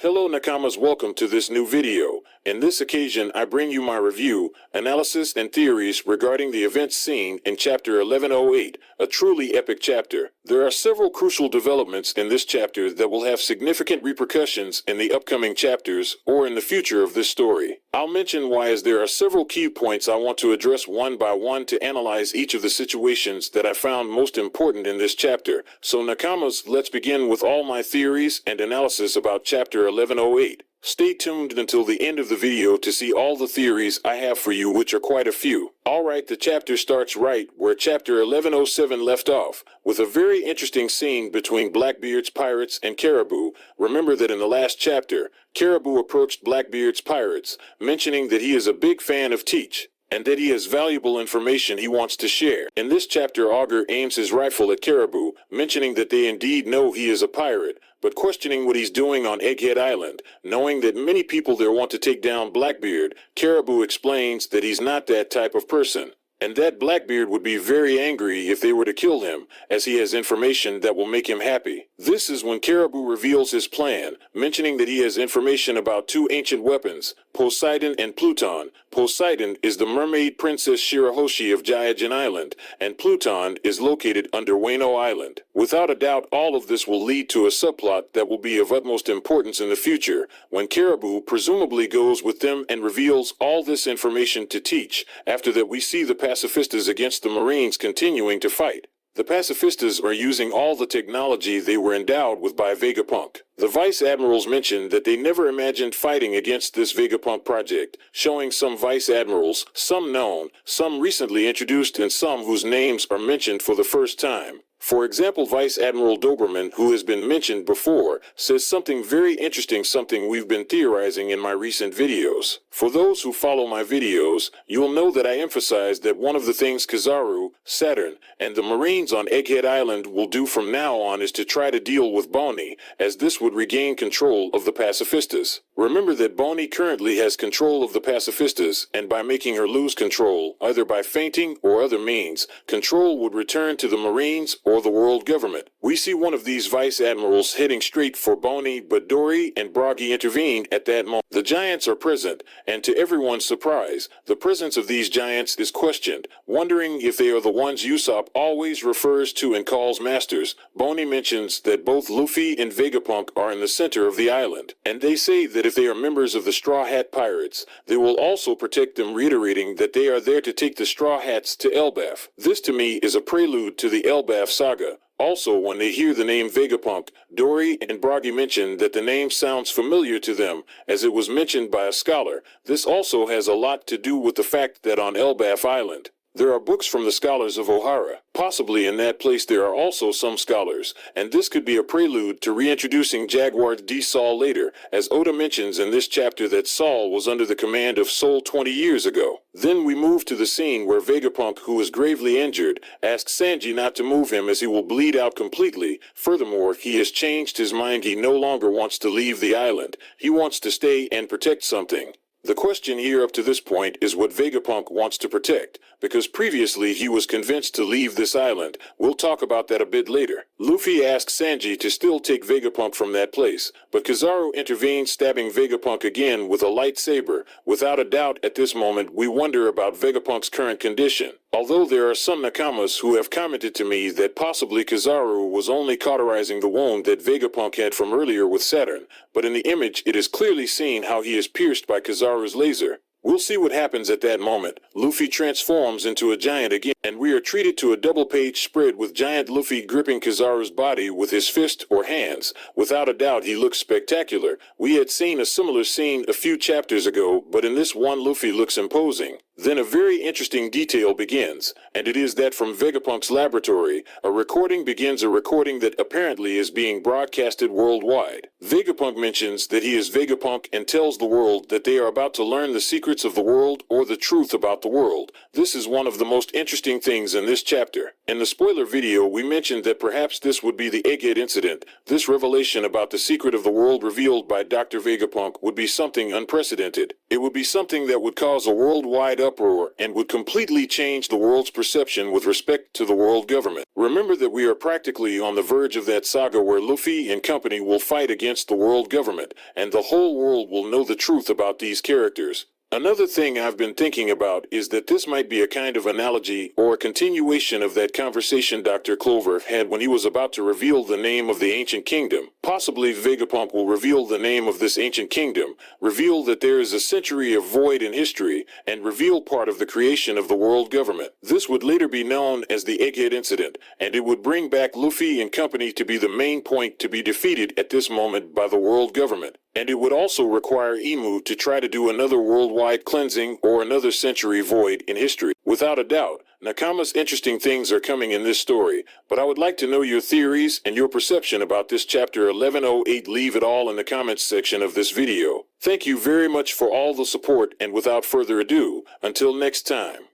Hello Nakamas, welcome to this new video. In this occasion I bring you my review, analysis and theories regarding the events seen in chapter 1108, a truly epic chapter. There are several crucial developments in this chapter that will have significant repercussions in the upcoming chapters or in the future of this story. I'll mention why, as there are several key points I want to address one by one to analyze each of the situations that I found most important in this chapter. So Nakamas, let's begin with all my theories and analysis about chapter 1108. Stay tuned until the end of the video to see all the theories I have for you, which are quite a few. Alright, the chapter starts right where chapter 1107 left off, with a very interesting scene between Blackbeard's pirates and Caribou. Remember that in the last chapter, Caribou approached Blackbeard's pirates, mentioning that he is a big fan of Teach, and that he has valuable information he wants to share. In this chapter, Augur aims his rifle at Caribou, mentioning that they indeed know he is a pirate, but questioning what he's doing on Egghead Island. Knowing that many people there want to take down Blackbeard, Caribou explains that he's not that type of person, and that Blackbeard would be very angry if they were to kill him, as he has information that will make him happy. This is when Caribou reveals his plan, mentioning that he has information about two ancient weapons, Poseidon and Pluton. Poseidon is the mermaid princess Shirahoshi of Gyojin Island, and Pluton is located under Wano Island. Without a doubt, all of this will lead to a subplot that will be of utmost importance in the future, when Caribou presumably goes with them and reveals all this information to Teach. After that, we see the pacifistas against the Marines continuing to fight. The pacifistas are using all the technology they were endowed with by Vegapunk. The vice admirals mentioned that they never imagined fighting against this Vegapunk project, showing some vice admirals, some known, some recently introduced, and some whose names are mentioned for the first time. For example, Vice Admiral Doberman, who has been mentioned before, says something very interesting, something we've been theorizing in my recent videos. For those who follow my videos, you'll know that I emphasize that one of the things Kizaru, Saturn, and the Marines on Egghead Island will do from now on is to try to deal with Bonnie, as this would regain control of the pacifistas. Remember that Bonnie currently has control of the pacifistas, and by making her lose control, either by fainting or other means, control would return to the Marines or the world government. We see one of these vice admirals heading straight for Bonnie, but Dory and Broggy intervene at that moment. The giants are present, and to everyone's surprise, the presence of these giants is questioned, wondering if they are the ones Usopp always refers to and calls masters. Bonnie mentions that both Luffy and Vegapunk are in the center of the island, and they say that if they are members of the Straw Hat Pirates, they will also protect them, reiterating that they are there to take the Straw Hats to Elbaf. This to me is a prelude to the Elbaf saga. Also, when they hear the name Vegapunk, Dory and Broggy mention that the name sounds familiar to them, as it was mentioned by a scholar. This also has a lot to do with the fact that on Elbaf Island, there are books from the scholars of Ohara. Possibly in that place there are also some scholars, and this could be a prelude to reintroducing Jaguar D. Saul later, as Oda mentions in this chapter that Saul was under the command of Soul 20 years ago. Then we move to the scene where Vegapunk, who is gravely injured, asks Sanji not to move him as he will bleed out completely. Furthermore, he has changed his mind. He no longer wants to leave the island. He wants to stay and protect something. The question here up to this point is what Vegapunk wants to protect, because previously he was convinced to leave this island. We'll talk about that a bit later. Luffy asks Sanji to still take Vegapunk from that place, but Kizaru intervenes, stabbing Vegapunk again with a lightsaber. Without a doubt, at this moment, we wonder about Vegapunk's current condition. Although there are some Nakamas who have commented to me that possibly Kizaru was only cauterizing the wound that Vegapunk had from earlier with Saturn, but in the image it is clearly seen how he is pierced by Kizaru's laser. We'll see what happens at that moment. Luffy transforms into a giant again, and we are treated to a double-page spread with giant Luffy gripping Kizaru's body with his fist or hands. Without a doubt, he looks spectacular. We had seen a similar scene a few chapters ago, but in this one, Luffy looks imposing. Then a very interesting detail begins, and it is that from Vegapunk's laboratory, a recording begins, a recording that apparently is being broadcasted worldwide. Vegapunk mentions that he is Vegapunk and tells the world that they are about to learn the secrets of the world, or the truth about the world. This is one of the most interesting things in this chapter. In the spoiler video, we mentioned that perhaps this would be the Egghead incident. This revelation about the secret of the world revealed by Dr. Vegapunk would be something unprecedented. It would be something that would cause a worldwide uproar and would completely change the world's perception with respect to the world government. Remember that we are practically on the verge of that saga where Luffy and company will fight against the world government, and the whole world will know the truth about these characters. Another thing I've been thinking about is that this might be a kind of analogy or a continuation of that conversation Dr. Clover had when he was about to reveal the name of the ancient kingdom. Possibly Vegapunk will reveal the name of this ancient kingdom, reveal that there is a century of void in history, and reveal part of the creation of the world government. This would later be known as the Egghead Incident, and it would bring back Luffy and company to be the main point to be defeated at this moment by the world government. And it would also require Emu to try to do another worldwide cleansing or another century void in history. Without a doubt, Nakama's interesting things are coming in this story, but I would like to know your theories and your perception about this chapter 1108. Leave it all in the comments section of this video. Thank you very much for all the support, and without further ado, until next time.